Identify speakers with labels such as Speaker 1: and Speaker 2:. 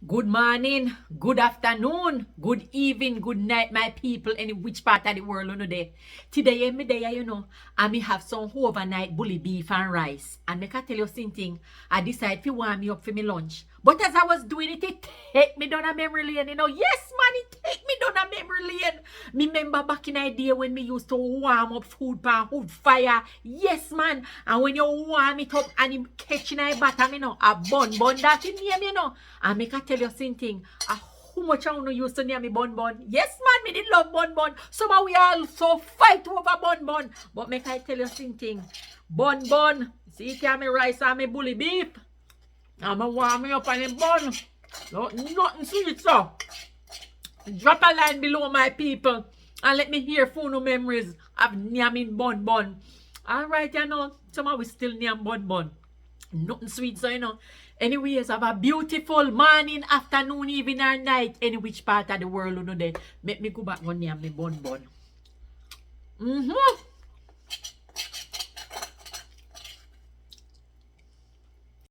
Speaker 1: Good morning, good afternoon, good evening, good night, my people, in which part of the world you know there. Today, every day, I may have some overnight bully beef and rice. And make I tell you something, I decide if you warm me up for me lunch. But as I was doing it, it take me down a memory lane, Yes, man, it take me down a memory lane. Me remember back in the day when me used to warm up food pan wood fire. Yes, man. And when you warm it up and you catch in a bottom, a bun that in name, And make I tell you something, how much I used to name me bun. Yes, man, me did love bun. Somehow we all so fight over bun. But make I tell you something, bun. See, it me rice and me bully beef. I'm going to warm me up on the bun. No, nothing sweet, so. Drop a line below, my people. And let me hear phone memories of nyamming bun. Alright, somehow we still nyam bun. Nothing sweet, so, Anyways, have a beautiful morning, afternoon, evening, or night. Any which part of the world, there. Make me go back on nyam me bun.